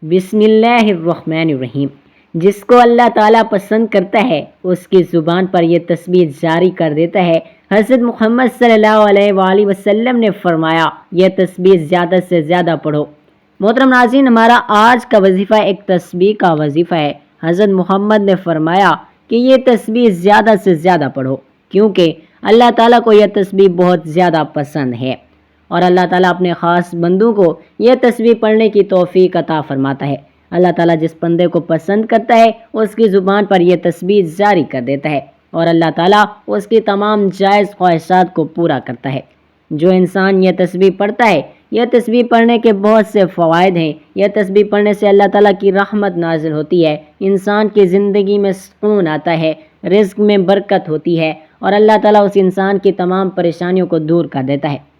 بسم اللہ الرحمن الرحیم۔ جس کو اللہ تعالیٰ پسند کرتا ہے اس کی زبان پر یہ تسبیح جاری کر دیتا ہے۔ حضرت محمد صلی اللہ علیہ وآلہ وسلم نے فرمایا یہ تسبیح زیادہ سے زیادہ پڑھو۔ محترم ناظرین، ہمارا آج کا وظیفہ ایک تسبیح کا وظیفہ ہے۔ حضرت محمد نے فرمایا کہ یہ تسبیح زیادہ سے زیادہ پڑھو، کیونکہ اللہ تعالیٰ کو یہ تسبیح بہت زیادہ پسند ہے، اور اللہ تعالیٰ اپنے خاص بندوں کو یہ تسبیح پڑھنے کی توفیق عطا فرماتا ہے۔ اللہ تعالیٰ جس بندے کو پسند کرتا ہے اس کی زبان پر یہ تسبیح جاری کر دیتا ہے، اور اللہ تعالیٰ اس کی تمام جائز خواہشات کو پورا کرتا ہے۔ جو انسان یہ تسبیح پڑھتا ہے، یہ تسبیح پڑھنے کے بہت سے فوائد ہیں۔ یہ تسبیح پڑھنے سے اللہ تعالیٰ کی رحمت نازل ہوتی ہے، انسان کی زندگی میں سکون آتا ہے، رزق میں برکت ہوتی ہے، اور اللہ تعالیٰ اس انسان کی تمام پریشانیوں کو دور کر دیتا ہے۔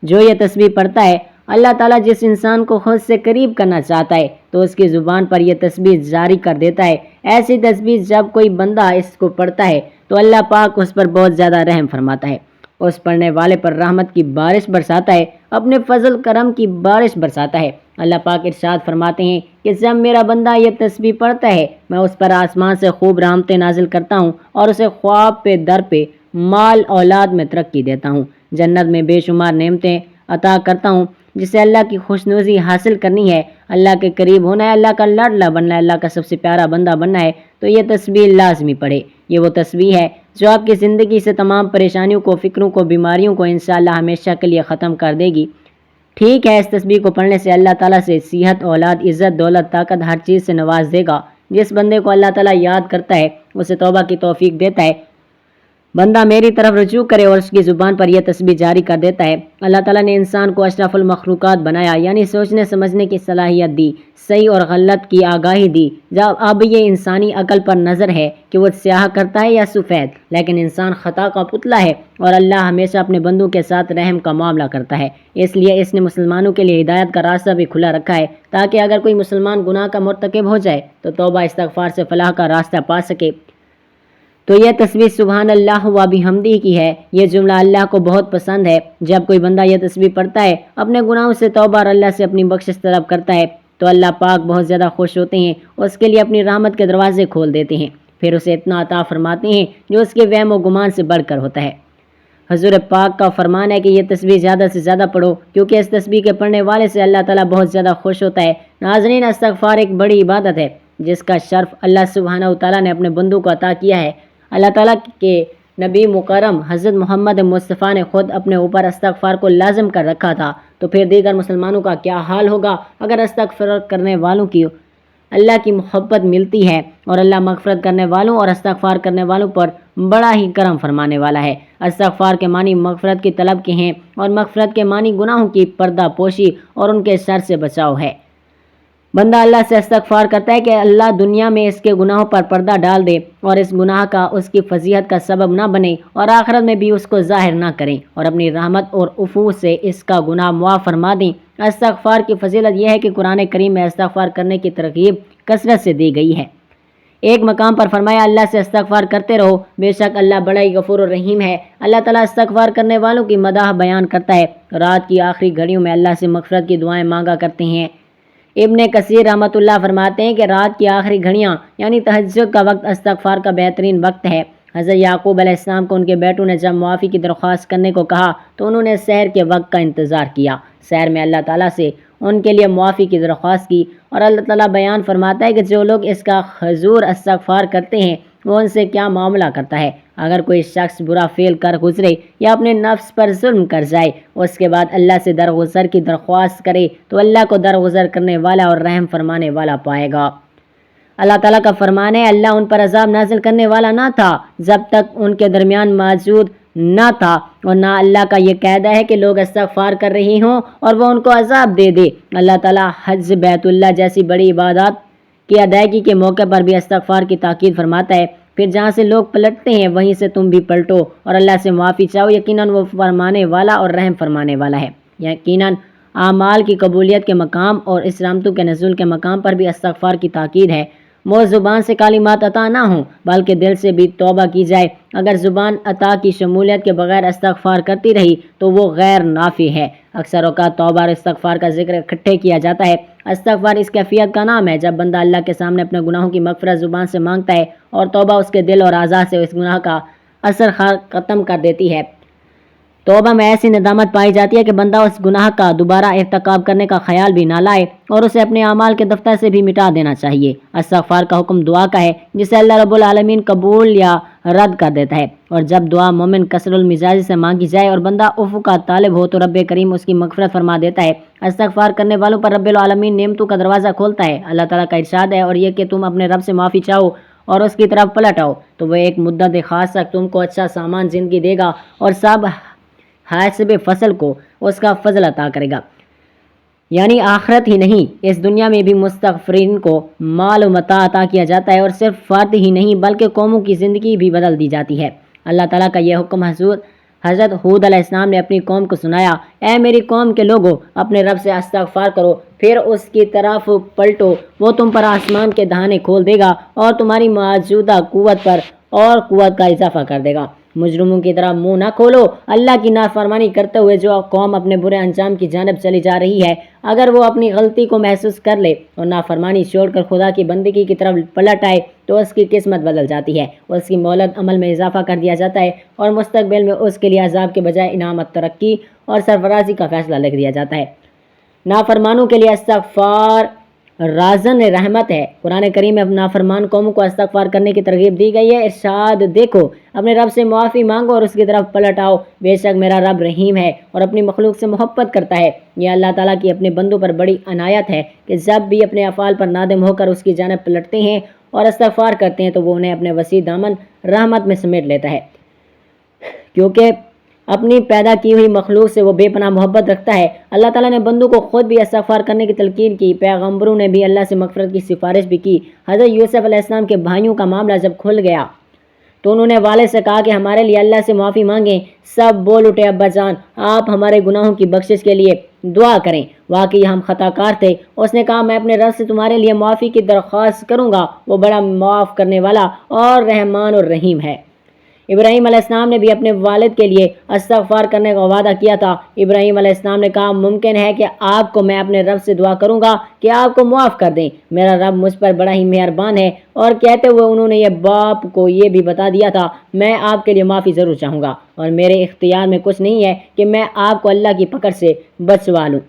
جو یہ تسبیح پڑھتا ہے، اللہ تعالیٰ جس انسان کو خود سے قریب کرنا چاہتا ہے تو اس کی زبان پر یہ تسبیح جاری کر دیتا ہے۔ ایسی تسبیح جب کوئی بندہ اس کو پڑھتا ہے تو اللہ پاک اس پر بہت زیادہ رحم فرماتا ہے، اس پڑھنے والے پر رحمت کی بارش برساتا ہے، اپنے فضل کرم کی بارش برساتا ہے۔ اللہ پاک ارشاد فرماتے ہیں کہ جب میرا بندہ یہ تسبیح پڑھتا ہے میں اس پر آسمان سے خوب رحمتیں نازل کرتا ہوں، اور اسے خواب پہ در پہ مال اولاد میں ترقی دیتا ہوں، جنت میں بے شمار نعمتیں عطا کرتا ہوں۔ جسے اللہ کی خوشنودی حاصل کرنی ہے، اللہ کے قریب ہونا ہے، اللہ کا لاڈلا بننا ہے، اللہ کا سب سے پیارا بندہ بننا ہے، تو یہ تسبیح لازمی پڑھے۔ یہ وہ تسبیح ہے جو آپ کی زندگی سے تمام پریشانیوں کو، فکروں کو، بیماریوں کو انشاءاللہ ہمیشہ کے لیے ختم کر دے گی۔ ٹھیک ہے، اس تسبیح کو پڑھنے سے اللہ تعالیٰ سے صحت، اولاد، عزت، دولت، طاقت ہر چیز سے نواز دے گا۔ جس بندے کو اللہ تعالیٰ یاد کرتا ہے اسے توبہ کی توفیق دیتا ہے۔ بندہ میری طرف رجوع کرے اور اس کی زبان پر یہ تسبیح جاری کر دیتا ہے۔ اللہ تعالیٰ نے انسان کو اشرف المخلوقات بنایا، یعنی سوچنے سمجھنے کی صلاحیت دی، صحیح اور غلط کی آگاہی دی۔ جب اب یہ انسانی عقل پر نظر ہے کہ وہ سیاہ کرتا ہے یا سفید، لیکن انسان خطا کا پتلا ہے، اور اللہ ہمیشہ اپنے بندوں کے ساتھ رحم کا معاملہ کرتا ہے۔ اس لیے اس نے مسلمانوں کے لیے ہدایت کا راستہ بھی کھلا رکھا ہے، تاکہ اگر کوئی مسلمان گناہ کا مرتکب ہو جائے تو توبہ استغفار سے فلاح کا راستہ پا سکے۔ تو یہ تسبیح سبحان اللہ و بحمدہ کی ہے۔ یہ جملہ اللہ کو بہت پسند ہے۔ جب کوئی بندہ یہ تسبیح پڑھتا ہے، اپنے گناہوں سے توبہ اور اللہ سے اپنی بخشش طلب کرتا ہے تو اللہ پاک بہت زیادہ خوش ہوتے ہیں، اس کے لیے اپنی رحمت کے دروازے کھول دیتے ہیں، پھر اسے اتنا عطا فرماتے ہیں جو اس کے وہم و گمان سے بڑھ کر ہوتا ہے۔ حضور پاک کا فرمان ہے کہ یہ تسبیح زیادہ سے زیادہ پڑھو، کیونکہ اس تسبیح کے پڑھنے والے سے اللہ تعالیٰ بہت زیادہ خوش ہوتا ہے۔ ناظرین، استغفار ایک بڑی عبادت ہے جس کا شرف اللہ سبحانہ وتعالیٰ نے اپنے بندوں کو عطا کیا ہے۔ اللہ تعالیٰ کے نبی مکرم حضرت محمد مصطفیٰ نے خود اپنے اوپر استغفار کو لازم کر رکھا تھا، تو پھر دیگر مسلمانوں کا کیا حال ہوگا اگر استغفار کرنے والوں کی اللہ کی محبت ملتی ہے، اور اللہ مغفرت کرنے والوں اور استغفار کرنے والوں پر بڑا ہی کرم فرمانے والا ہے۔ استغفار کے معنی مغفرت کی طلب کے ہیں، اور مغفرت کے معنی گناہوں کی پردہ پوشی اور ان کے شر سے بچاؤ ہے۔ بندہ اللہ سے استغفار کرتا ہے کہ اللہ دنیا میں اس کے گناہوں پر پردہ ڈال دے، اور اس گناہ کا اس کی فضیحت کا سبب نہ بنے، اور آخرت میں بھی اس کو ظاہر نہ کریں، اور اپنی رحمت اور عفو سے اس کا گناہ معاف فرما دیں۔ استغفار کی فضیلت یہ ہے کہ قرآن کریم میں استغفار کرنے کی ترغیب کثرت سے دی گئی ہے۔ ایک مقام پر فرمایا اللہ سے استغفار کرتے رہو، بے شک اللہ بڑا ہی غفور الرحیم ہے۔ اللہ تعالیٰ استغفار کرنے والوں کی مداح بیان کرتا ہے، رات کی آخری گھڑیوں میں اللہ سے مغفرت کی دعائیں مانگا کرتے ہیں۔ ابن کثیر رحمۃ اللہ فرماتے ہیں کہ رات کی آخری گھڑیاں یعنی تہجد کا وقت استغفار کا بہترین وقت ہے۔ حضرت یعقوب علیہ السلام کو ان کے بیٹوں نے جب معافی کی درخواست کرنے کو کہا تو انہوں نے سحر کے وقت کا انتظار کیا، سحر میں اللہ تعالیٰ سے ان کے لیے معافی کی درخواست کی، اور اللہ تعالیٰ بیان فرماتا ہے کہ جو لوگ اس کا حضور استغفار کرتے ہیں وہ ان سے کیا معاملہ کرتا ہے۔ اگر کوئی شخص برا فعل کر گزرے یا اپنے نفس پر ظلم کر جائے، اس کے بعد اللہ سے درگزر کی درخواست کرے تو اللہ کو درگزر کرنے والا اور رحم فرمانے والا پائے گا۔ اللہ تعالیٰ کا فرمان ہے اللہ ان پر عذاب نازل کرنے والا نہ تھا جب تک ان کے درمیان موجود نہ تھا، اور نہ اللہ کا یہ قاعدہ ہے کہ لوگ استغفار کر رہی ہوں اور وہ ان کو عذاب دے دے۔ اللہ تعالیٰ حج بیت اللہ جیسی بڑی عبادات کی ادائیگی کے موقع پر بھی استغفار کی تاکید فرماتا ہے، پھر جہاں سے لوگ پلٹتے ہیں وہیں سے تم بھی پلٹو اور اللہ سے معافی چاہو، یقیناً وہ فرمانے والا اور رحم فرمانے والا ہے۔ یقیناً اعمال کی قبولیت کے مقام اور اس رحمتوں کے نزول کے مقام پر بھی استغفار کی تاکید ہے۔ موت زبان سے کلمات عطا نہ ہوں بلکہ دل سے بھی توبہ کی جائے۔ اگر زبان عطا کی شمولیت کے بغیر استغفار کرتی رہی تو وہ غیر نافع ہے۔ اکثر اوقات توبہ اور استغفار کا ذکر اکٹھے کیا جاتا ہے۔ استغفار اس کیفیت کا نام ہے جب بندہ اللہ کے سامنے اپنے گناہوں کی مغفرت زبان سے مانگتا ہے اور توبہ اس کے دل اور اعضاء سے اس گناہ کا اثر ختم کر دیتی ہے۔ توبہ میں ایسی ندامت پائی جاتی ہے کہ بندہ اس گناہ کا دوبارہ ارتکاب کرنے کا خیال بھی نہ لائے اور اسے اپنے اعمال کے دفتر سے بھی مٹا دینا چاہیے۔ استغفار کا حکم دعا کا ہے جسے اللہ رب العالمین قبول یا رد کر دیتا ہے، اور جب دعا مومن کسر المزاج سے مانگی جائے اور بندہ عفو کا طالب ہو تو رب کریم اس کی مغفرت فرما دیتا ہے۔ استغفار کرنے والوں پر رب العالمین نعمتوں کا دروازہ کھولتا ہے۔ اللہ تعالیٰ کا ارشاد ہے، اور یہ کہ تم اپنے رب سے معافی چاہو اور اس کی طرف پلٹ آؤ تو وہ ایک مدت خاص تک تم کو اچھا سامان زندگی دے گا اور سب حاسب فصل کو اس کا فضل عطا کرے گا۔ یعنی آخرت ہی نہیں، اس دنیا میں بھی مستغفرین کو مال و متاع عطا کیا جاتا ہے، اور صرف فرد ہی نہیں بلکہ قوموں کی زندگی بھی بدل دی جاتی ہے۔ اللہ تعالیٰ کا یہ حکم حضرت ہود علیہ السلام نے اپنی قوم کو سنایا، اے میری قوم کے لوگوں، اپنے رب سے استغفار کرو، پھر اس کی طرف پلٹو، وہ تم پر آسمان کے دہانے کھول دے گا اور تمہاری موجودہ قوت پر اور قوت کا اضافہ کر دے گا۔ مجرموں کی طرح منہ نہ کھولو۔ اللہ کی نافرمانی کرتے ہوئے جو قوم اپنے برے انجام کی جانب چلی جا رہی ہے، اگر وہ اپنی غلطی کو محسوس کر لے اور نافرمانی چھوڑ کر خدا کی بندگی کی طرف پلٹ آئے تو اس کی قسمت بدل جاتی ہے، اس کی مہلت عمل میں اضافہ کر دیا جاتا ہے اور مستقبل میں اس کے لیے عذاب کے بجائے انعامت، ترقی اور سرفرازی کا فیصلہ لکھ دیا جاتا ہے۔ نافرمانوں کے لیے استغفار رازن رحمت ہے۔ قرآن کریم میں نافرمان قوموں کو استغفار کرنے کی ترغیب دی گئی ہے۔ ارشاد دیکھو، اپنے رب سے معافی مانگو اور اس کی طرف پلٹ آؤ، بے شک میرا رب رحیم ہے اور اپنی مخلوق سے محبت کرتا ہے۔ یہ اللہ تعالیٰ کی اپنے بندوں پر بڑی عنایت ہے کہ جب بھی اپنے افعال پر نادم ہو کر اس کی جانب پلٹتے ہیں اور استغفار کرتے ہیں تو وہ انہیں اپنے وسیع دامن رحمت میں سمیٹ لیتا ہے، کیونکہ اپنی پیدا کی ہوئی مخلوق سے وہ بے پناہ محبت رکھتا ہے۔ اللہ تعالیٰ نے بندوں کو خود بھی استغفار کرنے کی تلقین کی، پیغمبروں نے بھی اللہ سے مغفرت کی سفارش بھی کی۔ حضرت یوسف علیہ السلام کے بھائیوں کا معاملہ جب کھل گیا تو انہوں نے والد سے کہا کہ ہمارے لیے اللہ سے معافی مانگیں۔ سب بول اٹھے، ابا جان آپ ہمارے گناہوں کی بخشش کے لیے دعا کریں، واقعی ہم خطا کار تھے۔ اس نے کہا، میں اپنے رب سے تمہارے لیے معافی کی درخواست کروں گا، وہ بڑا معاف کرنے والا اور رحمان اور رحیم ہے۔ ابراہیم علیہ السلام نے بھی اپنے والد کے لیے استغفار کرنے کا وعدہ کیا تھا۔ ابراہیم علیہ السلام نے کہا، ممکن ہے کہ آپ کو میں اپنے رب سے دعا کروں گا کہ آپ کو معاف کر دیں، میرا رب مجھ پر بڑا ہی مہربان ہے۔ اور کہتے ہوئے انہوں نے یہ باپ کو یہ بھی بتا دیا تھا، میں آپ کے لیے معافی ضرور چاہوں گا اور میرے اختیار میں کچھ نہیں ہے کہ میں آپ کو اللہ کی پکڑ سے بچوا لوں۔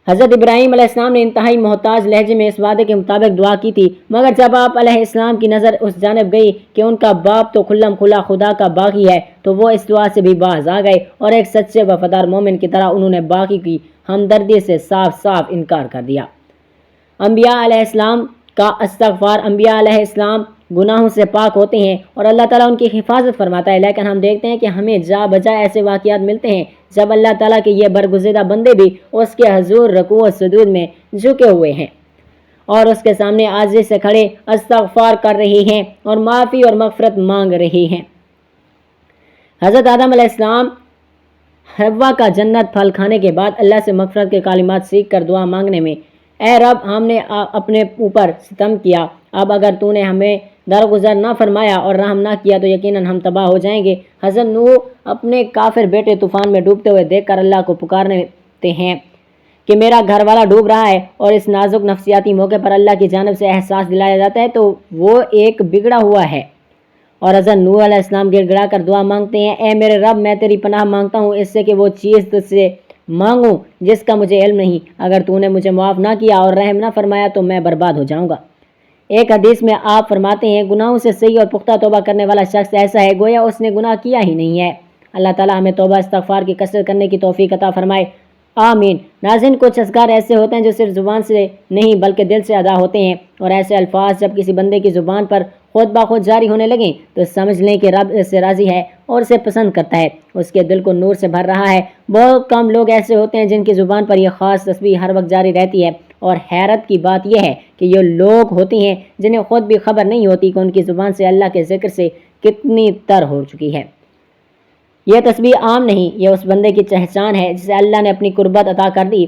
حضرت ابراہیم علیہ السلام نے انتہائی محتاج لہجے میں اس وعدے کے مطابق دعا کی تھی، مگر جب آپ علیہ السلام کی نظر اس جانب گئی کہ ان کا باپ تو کھلم کھلا خدا کا باغی ہے تو وہ اس دعا سے بھی باز آ گئے اور ایک سچے وفادار مومن کی طرح انہوں نے باقی کی ہمدردی سے صاف صاف انکار کر دیا۔ انبیاء علیہ السلام کا استغفار، انبیاء علیہ السلام گناہوں سے پاک ہوتے ہیں اور اللہ تعالیٰ ان کی حفاظت فرماتا ہے، لیکن ہم دیکھتے ہیں کہ ہمیں جا بجا ایسے واقعات ملتے ہیں جب اللہ تعالیٰ کے یہ برگزیدہ بندے بھی اس کے حضور رکوع و سجود میں جھکے ہوئے ہیں اور اس کے سامنے عاجزی سے کھڑے استغفار کر رہے ہیں اور معافی اور مغفرت مانگ رہے ہیں۔ حضرت آدم علیہ السلام حوا کا جنت پھل کھانے کے بعد اللہ سے مغفرت کے کلمات سیکھ کر دعا مانگنے میں، اے رب ہم نے اپنے اوپر ستم کیا، اب اگر تو نے ہمیں درگزر نہ فرمایا اور رحم نہ کیا تو یقیناً ہم تباہ ہو جائیں گے۔ حضرت نوح اپنے کافر بیٹے طوفان میں ڈوبتے ہوئے دیکھ کر اللہ کو پکارتے ہیں کہ میرا گھر والا ڈوب رہا ہے، اور اس نازک نفسیاتی موقع پر اللہ کی جانب سے احساس دلایا جاتا ہے تو وہ ایک بگڑا ہوا ہے، اور حضرت نوح علیہ السلام گڑ گڑا کر دعا مانگتے ہیں، اے میرے رب میں تیری پناہ مانگتا ہوں اس سے کہ وہ چیز تجھ سے مانگوں جس کا مجھے علم نہیں، اگر تو نے مجھے معاف نہ کیا اور رحم نہ فرمایا تو میں برباد ہو جاؤں گا۔ ایک حدیث میں آپ فرماتے ہیں، گناہوں سے صحیح اور پختہ توبہ کرنے والا شخص ایسا ہے گویا اس نے گناہ کیا ہی نہیں ہے۔ اللہ تعالیٰ ہمیں توبہ استغفار کی کثرت کرنے کی توفیق عطا فرمائے، آمین۔ ناظرین، کچھ اذکار ایسے ہوتے ہیں جو صرف زبان سے نہیں بلکہ دل سے ادا ہوتے ہیں، اور ایسے الفاظ جب کسی بندے کی زبان پر خود بخود جاری ہونے لگیں تو سمجھ لیں کہ رب اس سے راضی ہے اور اسے پسند کرتا ہے، اس کے دل کو نور سے بھر رہا ہے۔ بہت کم لوگ ایسے ہوتے ہیں جن کی زبان پر یہ خاص تسبیح ہر وقت جاری رہتی ہے، اور حیرت کی بات یہ ہے کہ یہ لوگ ہوتے ہیں جنہیں خود بھی خبر نہیں ہوتی کہ ان کی زبان سے اللہ کے ذکر سے کتنی تر ہو چکی ہے۔ یہ تسبیح عام نہیں، یہ اس بندے کی پہچان ہے جسے اللہ نے اپنی قربت عطا کر دی،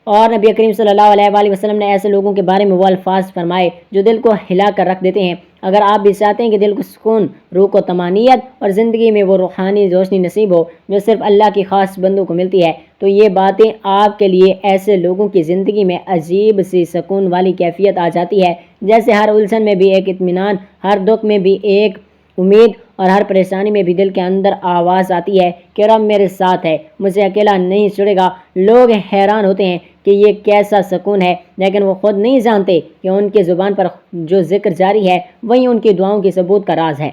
اور نبی کریم صلی اللہ علیہ وآلہ وسلم نے ایسے لوگوں کے بارے میں وہ الفاظ فرمائے جو دل کو ہلا کر رکھ دیتے ہیں۔ اگر آپ بھی چاہتے ہیں کہ دل کو سکون، روح کو طمانینت اور زندگی میں وہ روحانی روشنی نصیب ہو جو صرف اللہ کی خاص بندوں کو ملتی ہے، تو یہ باتیں آپ کے لیے ایسے لوگوں کی زندگی میں عجیب سی سکون والی کیفیت آ جاتی ہے، جیسے ہر الجھن میں بھی ایک اطمینان، ہر دکھ میں بھی ایک امید، اور ہر پریشانی میں بھی دل کے اندر آواز آتی ہے کہ رب میرے ساتھ ہے، مجھے اکیلا نہیں چھوڑے گا۔ لوگ حیران ہوتے ہیں کہ یہ کیسا سکون ہے، لیکن وہ خود نہیں جانتے کہ ان کی زبان پر جو ذکر جاری ہے وہی ان کی دعاؤں کی ثبوت کا راز ہے۔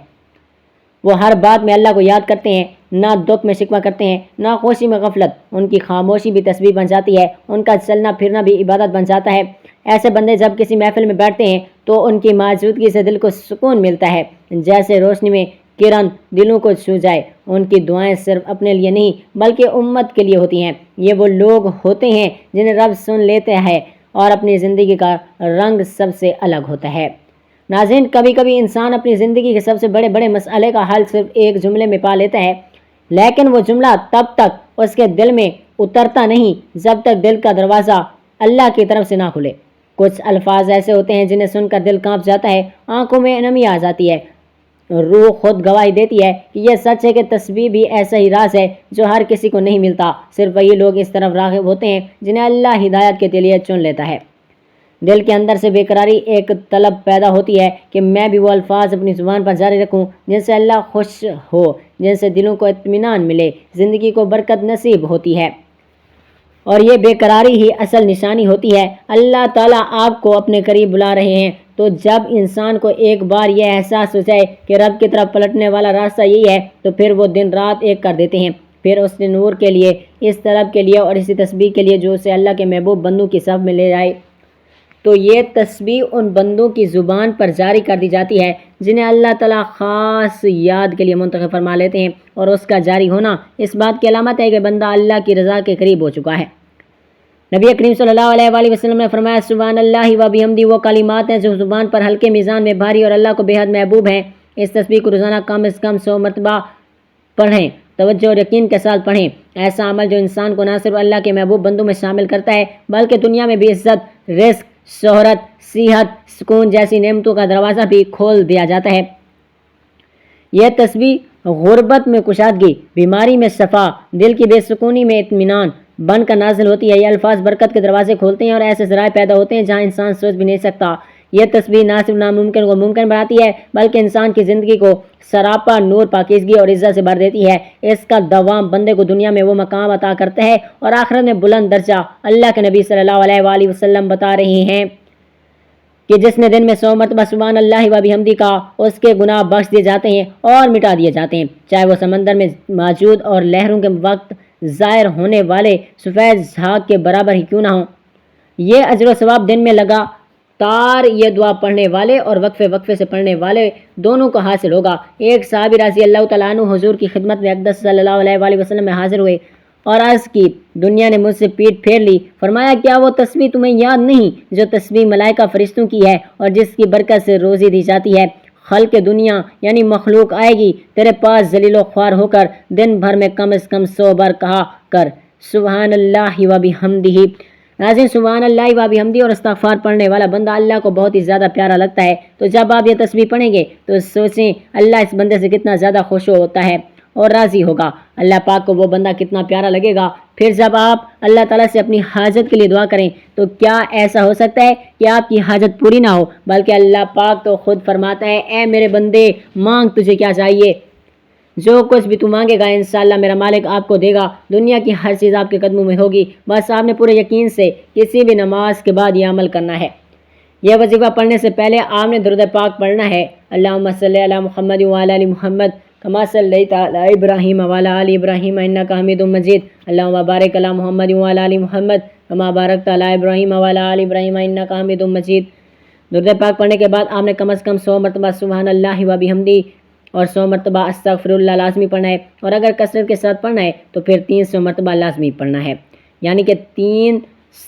وہ ہر بات میں اللہ کو یاد کرتے ہیں، نہ دکھ میں شکوہ کرتے ہیں، نہ خوشی میں غفلت۔ ان کی خاموشی بھی تسبیح بن جاتی ہے، ان کا چلنا پھرنا بھی عبادت بن جاتا ہے۔ ایسے بندے جب کسی محفل میں بیٹھتے ہیں تو ان کی موجودگی سے دل کو سکون ملتا ہے، جیسے روشنی میں کرن دلوں کو چھو جائے۔ ان کی دعائیں صرف اپنے لیے نہیں بلکہ امت کے لیے ہوتی ہیں۔ یہ وہ لوگ ہوتے ہیں جنہیں رب سن لیتے ہیں اور اپنی زندگی کا رنگ سب سے الگ ہوتا ہے۔ ناظرین، کبھی کبھی انسان اپنی زندگی کے سب سے بڑے مسئلے کا حل صرف ایک جملے میں پا لیتا ہے، لیکن وہ جملہ تب تک اس کے دل میں اترتا نہیں جب تک دل کا دروازہ اللہ کی طرف سے نہ کھلے۔ کچھ الفاظ ایسے ہوتے ہیں جنہیں سن کر دل کانپ جاتا ہے، آنکھوں میں نمی آ جاتی ہے، روح خود گواہی دیتی ہے کہ یہ سچ ہے کہ تسبیح بھی ایسا ہی راز ہے جو ہر کسی کو نہیں ملتا۔ صرف وہی لوگ اس طرف راغب ہوتے ہیں جنہیں اللہ ہدایت کے لیے چن لیتا ہے۔ دل کے اندر سے بے قراری، ایک طلب پیدا ہوتی ہے کہ میں بھی وہ الفاظ اپنی زبان پر جاری رکھوں جن سے اللہ خوش ہو، جن سے دلوں کو اطمینان ملے، زندگی کو برکت نصیب ہوتی ہے۔ اور یہ بے قراری ہی اصل نشانی ہوتی ہے۔ اللہ تعالیٰ آپ کو اپنے قریب بلا رہے ہیں، تو جب انسان کو ایک بار یہ احساس ہو جائے کہ رب کی طرف پلٹنے والا راستہ یہی ہے، تو پھر وہ دن رات ایک کر دیتے ہیں۔ پھر اس نور کے لیے، اس طلب کے لیے اور اسی تسبیح کے لیے جو اسے اللہ کے محبوب بندوں کی صف میں لے جائے۔ تو یہ تسبیح ان بندوں کی زبان پر جاری کر دی جاتی ہے جنہیں اللہ تعالیٰ خاص یاد کے لیے منتخب فرما لیتے ہیں، اور اس کا جاری ہونا اس بات کی علامت ہے کہ بندہ اللہ کی رضا کے قریب ہو چکا ہے۔ نبی کریم صلی اللہ علیہ وآلہ وسلم نے فرمایا، سبحان اللہ و بحمدہ وہ کلمات ہیں جو زبان پر ہلکے میزان میں بھاری اور اللہ کو بے حد محبوب ہیں۔ اس تسبیح کو روزانہ کم از کم 100 مرتبہ پڑھیں، توجہ اور یقین کے ساتھ پڑھیں۔ ایسا عمل جو انسان کو نہ صرف اللہ کے محبوب بندوں میں شامل کرتا ہے بلکہ دنیا میں بھی عزت، رزق، شہرت، صحت، سکون جیسی نعمتوں کا دروازہ بھی کھول دیا جاتا ہے۔ یہ تسبیح غربت میں کشادگی، بیماری میں شفا، دل کی بے سکونی میں اطمینان بن کر نازل ہوتی ہے۔ یہ الفاظ برکت کے دروازے کھولتے ہیں اور ایسے ذرائع پیدا ہوتے ہیں جہاں انسان سوچ بھی نہیں سکتا۔ یہ تسبیح نہ صرف ناممکن کو ممکن بناتی ہے بلکہ انسان کی زندگی کو سراپا نور، پاکیزگی اور عزت سے بھر دیتی ہے۔ اس کا دوام بندے کو دنیا میں وہ مقام عطا کرتا ہے اور آخرت میں بلند درجہ۔ اللہ کے نبی صلی اللہ علیہ وآلہ وسلم بتا رہے ہیں کہ جس نے دن میں 100 مرتبہ سبحان اللہ و بحمدہ کہا، اس کے گناہ بخش دیے جاتے ہیں اور مٹا دیے جاتے ہیں، چاہے وہ سمندر میں موجود اور لہروں کے وقت ظاہر ہونے والے سفید جھاگ کے برابر ہی کیوں نہ ہوں۔ یہ اجر و ثواب دن میں لگاتار یہ دعا پڑھنے والے اور وقفے سے پڑھنے والے دونوں کو حاصل ہوگا۔ ایک صحابی رضی اللہ تعالیٰ عنہ حضور کی خدمت میں اقدس صلی اللہ علیہ وآلہ وسلم میں حاضر ہوئے اور عرض کی، دنیا نے مجھ سے پیٹ پھیر لی۔ فرمایا، کیا وہ تسبیح تمہیں یاد نہیں جو تسبیح ملائکہ فرشتوں کی ہے اور جس کی برکت سے روزی دی جاتی ہے؟ خلق دنیا یعنی مخلوق آئے گی تیرے پاس ذلیل و خوار ہو کر، دن بھر میں کم از کم 100 بار کہا کر سبحان اللہ و بحمدہ۔ ناظرین، سبحان اللہ و بحمدہ اور استغفار پڑھنے والا بندہ اللہ کو بہت ہی زیادہ پیارا لگتا ہے۔ تو جب آپ یہ تسبیح پڑھیں گے تو سوچیں اللہ اس بندے سے کتنا زیادہ خوش ہوتا ہے اور راضی ہوگا۔ اللہ پاک کو وہ بندہ کتنا پیارا لگے گا۔ پھر جب آپ اللہ تعالیٰ سے اپنی حاجت کے لیے دعا کریں تو کیا ایسا ہو سکتا ہے کہ آپ کی حاجت پوری نہ ہو؟ بلکہ اللہ پاک تو خود فرماتا ہے، اے میرے بندے، مانگ تجھے کیا چاہیے، جو کچھ بھی تو مانگے گا انشاءاللہ میرا مالک آپ کو دے گا۔ دنیا کی ہر چیز آپ کے قدموں میں ہوگی، بس آپ نے پورے یقین سے کسی بھی نماز کے بعد یہ عمل کرنا ہے۔ یہ وظیفہ پڑھنے سے پہلے آپ نے درود پاک پڑھنا ہے، اللہم صلی علی محمد وعلی آل محمد کما صلیت علی ابراہیم وعلی آل ابراہیم انک حمید مجید، اللہم بارک علی محمد وعلی آل محمد کما بارکت علی ابراہیم وعلی آل ابراہیم انک حمید مجید۔ درود پاک پڑھنے کے بعد آپ نے کم از کم 100 مرتبہ سبحان اللہ و بحمدہ اور 100 مرتبہ استغفر اللہ لازمی پڑھنا ہے، اور اگر کثرت کے ساتھ پڑھنا ہے تو پھر 300 مرتبہ لازمی پڑھنا ہے، یعنی کہ 3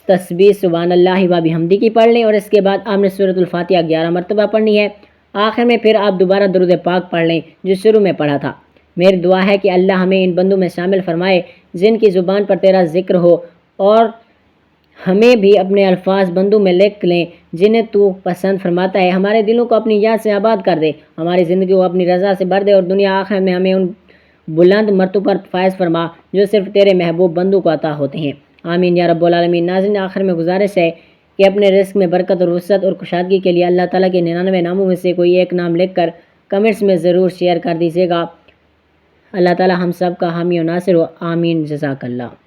تسبیح سبحان اللہ و بحمدہ کی پڑھ لیں، اور اس کے بعد آپ نے سورۃ الفاتحہ 11 مرتبہ پڑھنی ہے۔ آخر میں پھر آپ دوبارہ درود پاک پڑھ لیں جو شروع میں پڑھا تھا۔ میری دعا ہے کہ اللہ ہمیں ان بندوں میں شامل فرمائے جن کی زبان پر تیرا ذکر ہو، اور ہمیں بھی اپنے الفاظ بندوں میں لکھ لیں جنہیں تو پسند فرماتا ہے۔ ہمارے دلوں کو اپنی یاد سے آباد کر دے، ہماری زندگی کو اپنی رضا سے بھر دے، اور دنیا آخر میں ہمیں بلند مرتبہ پر فائز فرما جو صرف تیرے محبوب بندوں کو عطا ہوتے ہیں۔ آمین یا رب العالمین۔ ناظرین، آخر میں گزارش ہے کہ اپنے رزق میں برکت اور وسعت اور کشادگی کے لیے اللہ تعالیٰ کے 99 ناموں میں سے کوئی ایک نام لکھ کر کمنٹس میں ضرور شیئر کر دیجیے گا۔ اللہ تعالیٰ ہم سب کا حامی و ناصر ہو، آمین، جزاک اللہ۔